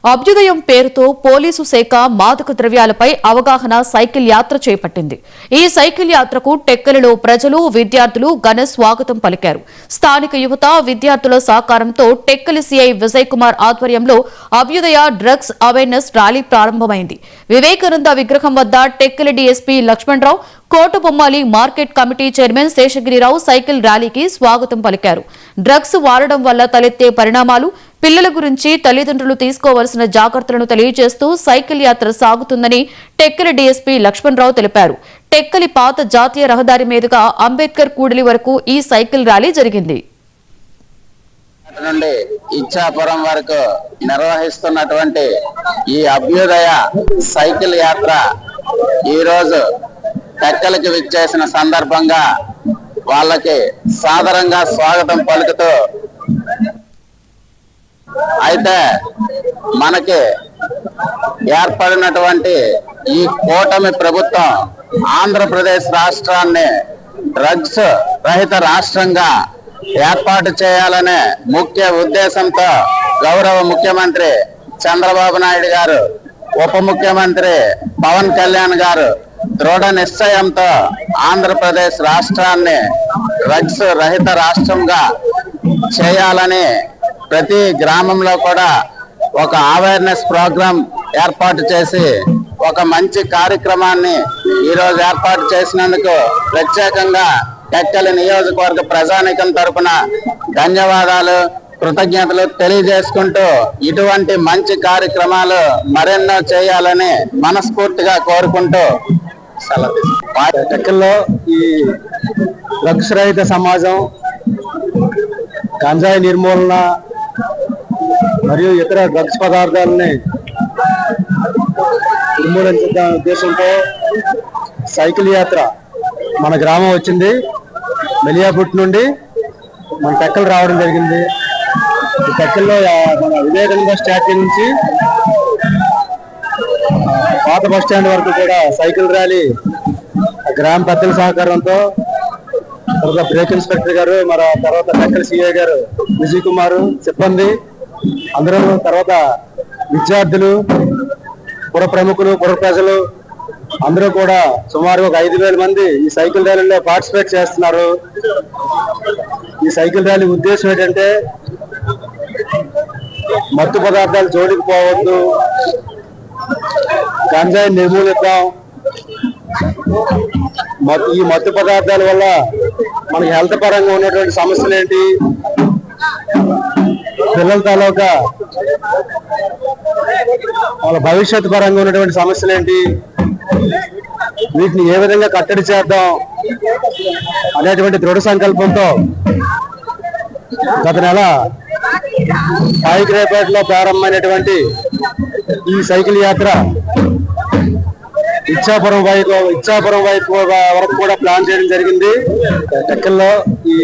అభ్యుదయం పేరుతో పోలీసు శాఖ మాదక ద్రవ్యాలపై అవగాహన సైకిల్ యాత్ర చేపట్టింది. ఈ సైకిల్ యాత్రకు టెక్కలిలో ప్రజలు, విద్యార్థులు ఘన స్వాగతం పలికారు. స్థానిక యువత, విద్యార్థుల సహకారంతో టెక్కలి సీఐ విజయ్ కుమార్ ఆధ్వర్యంలో అభ్యుదయ డ్రగ్స్ అవేర్నెస్ ర్యాలీ ప్రారంభమైంది. వివేకానంద విగ్రహం వద్ద Tekkali DSP Lakshmanarao, Kotabommali market committee chairman Seshagirirao cycle ర్యాలీకి స్వాగతం పలికారు. డ్రగ్స్ వాడడం వల్ల తలెత్తే పరిణామాలు, పిల్లల గురించి తల్లిదండ్రులు తీసుకోవాల్సిన జాగ్రత్తలను తెలియజేస్తూ సైకిల్ యాత్ర సాగుతుందని టెక్కలి డీఎస్పీ లక్ష్మణరావు తెలిపారు. టెక్కలి పాత జాతీయ రహదారి మీదుగా అంబేద్కర్ కూడలి వరకు ఈ సైకిల్ ర్యాలీ జరిగింది. నుండి ఇచ్చాపురం వరకు నిర్వహిస్తున్నటువంటి ఈ అభ్యుదయ సైకిల్ యాత్ర ఈ రోజు టెక్కలికి విచ్చేసిన సందర్భంగా వాళ్ళకి సాదరంగా స్వాగతం పలుకుతూ, అయితే మనకి ఏర్పడినటువంటి ఈ కూటమి ప్రభుత్వం ఆంధ్రప్రదేశ్ రాష్ట్రాన్ని డ్రగ్స్ రహిత రాష్ట్రంగా ఏర్పాటు చేయాలనే ముఖ్య ఉద్దేశంతో గౌరవ ముఖ్యమంత్రి చంద్రబాబు నాయుడు గారు, ఉప ముఖ్యమంత్రి పవన్ కళ్యాణ్ గారు దృఢ నిశ్చయంతో ఆంధ్రప్రదేశ్ రాష్ట్రాన్ని డ్రగ్స్ రహిత రాష్ట్రంగా చేయాలని ప్రతి గ్రామంలో కూడా ఒక అవేర్నెస్ ప్రోగ్రాం ఏర్పాటు చేసి ఒక మంచి కార్యక్రమాన్ని ఈరోజు ఏర్పాటు చేసినందుకు ప్రత్యేకంగా టెక్కలి నియోజకవర్గ ప్రజానీకం తరపున ధన్యవాదాలు, కృతజ్ఞతలు తెలియజేసుకుంటూ ఇటువంటి మంచి కార్యక్రమాలు మరెన్నో చేయాలని మనస్ఫూర్తిగా కోరుకుంటూ టెక్కల్లో ఈ డ్రగ్స్ రహిత సమాజం, గంజాయి నిర్మూలన మరియు ఇతర డ్రగ్స్ పదార్థాలని నిర్మూలించే ఉద్దేశంతో సైకిల్ యాత్ర మన గ్రామం వచ్చింది. మెలియాపుట్ నుండి మన టెక్కలు రావడం జరిగింది. ఈ టెక్కల్లో మన వివేకానంద స్టాట్యూ నుంచి పాత బస్ స్టాండ్ వరకు కూడా సైకిల్ ర్యాలీ గ్రామ పెద్దల సహకారంతో, తర్వాత బ్రేక్ ఇన్స్పెక్టర్ గారు, మన తర్వాత టెక్కలి సిఐ గారు విజయ్ కుమార్, సిబ్బంది అందరూ, తర్వాత విద్యార్థులు, పుర ప్రముఖులు, పుర ప్రజలు అందరూ కూడా సుమారు ఒక 5,000 మంది ఈ సైకిల్ ర్యాలీలో పార్టిసిపేట్ చేస్తున్నారు. ఈ సైకిల్ ర్యాలీ ఉద్దేశం ఏంటంటే మత్తు పదార్థాలు జోడికి పోవద్దు, గంజాయి నిర్మూలిద్దాం, ఈ మత్తు పదార్థాల వల్ల మనకి హెల్త్ పరంగా ఉన్నటువంటి సమస్యలు ఏంటి, పిల్లల తాలూకా వాళ్ళ భవిష్యత్తు పరంగా ఉన్నటువంటి సమస్యలు ఏంటి, వీటిని ఏ విధంగా కట్టడి చేద్దాం అనేటువంటి దృఢ సంకల్పంతో గత నెల పాయికరేపేటలో ప్రారంభమైనటువంటి ఈ సైకిల్ యాత్ర ఇచ్చాపురం వైపు వరకు కూడా ప్లాన్ చేయడం జరిగింది. టెక్కల్లో ఈ